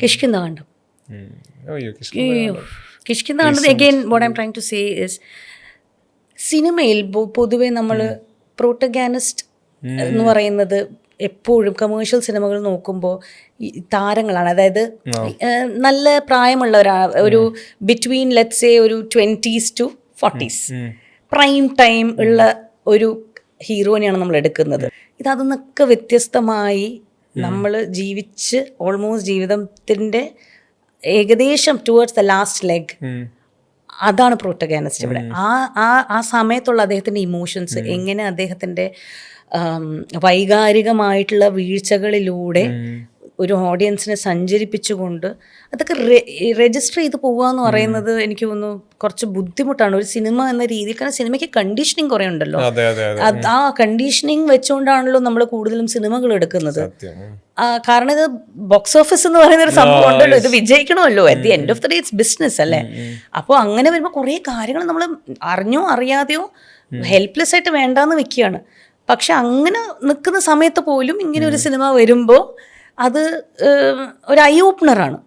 കിഷ്കിന്ധാണ്ഡം. Oh, you Kishkinda. Kishkindhakandam again what I am trying to say is സിനിമയിൽ പൊതുവെ നമ്മൾ പ്രോട്ടഗാനിസ്റ്റ് എന്ന് പറയുന്നത് എപ്പോഴും കമേഴ്ഷ്യൽ സിനിമകൾ നോക്കുമ്പോൾ താരങ്ങളാണ്. അതായത് നല്ല ഒരു ബിറ്റ്വീൻ ലെറ്റ്സ് സേ ഒരു 20s to 40s prime time ഉള്ള ഒരു ഹീറോയിനെയാണ് നമ്മൾ എടുക്കുന്നത്. അതൊന്നൊക്കെ വ്യത്യസ്തമായി നമ്മൾ ജീവിച്ച് ഓൾമോസ്റ്റ് ജീവിതത്തിൻ്റെ ഏകദേശം ടുവേർഡ്സ് ദ ലാസ്റ്റ് ലെഗ്, അതാണ് പ്രോട്ടഗാനിസ്റ്റ് ഇവിടെ. ആ സമയത്തുള്ള അദ്ദേഹത്തിൻ്റെ ഇമോഷൻസ് എങ്ങനെ അദ്ദേഹത്തിൻ്റെ വൈകാരികമായിട്ടുള്ള വീഴ്ചകളിലൂടെ ഒരു ഓഡിയൻസിനെ സഞ്ചരിപ്പിച്ചുകൊണ്ട് അതൊക്കെ രജിസ്റ്റർ ചെയ്ത് പോകുക എന്ന് പറയുന്നത് എനിക്ക് തോന്നുന്നു കുറച്ച് ബുദ്ധിമുട്ടാണ് ഒരു സിനിമ എന്ന രീതിയിൽ. കാരണം സിനിമയ്ക്ക് കണ്ടീഷനിങ് കുറേ ഉണ്ടല്ലോ. ആ കണ്ടീഷനിങ് വെച്ചുകൊണ്ടാണല്ലോ നമ്മൾ കൂടുതലും സിനിമകൾ എടുക്കുന്നത്. കാരണം ഇത് ബോക്സ് ഓഫീസ് എന്ന് പറയുന്ന ഒരു സംഭവം ഉണ്ടല്ലോ, ഇത് വിജയിക്കണമല്ലോ. At the end of the day it's business അല്ലേ. അപ്പോൾ അങ്ങനെ വരുമ്പോൾ കുറേ കാര്യങ്ങൾ നമ്മൾ അറിഞ്ഞോ അറിയാതെയോ ഹെൽപ്ലെസ് ആയിട്ട് വേണ്ടാന്ന് വെക്കുകയാണ്. പക്ഷെ അങ്ങനെ നിൽക്കുന്ന സമയത്ത് പോലും ഇങ്ങനെ ഒരു സിനിമ വരുമ്പോൾ അത് ഒരു ഐ ഓപ്പണറാണ്.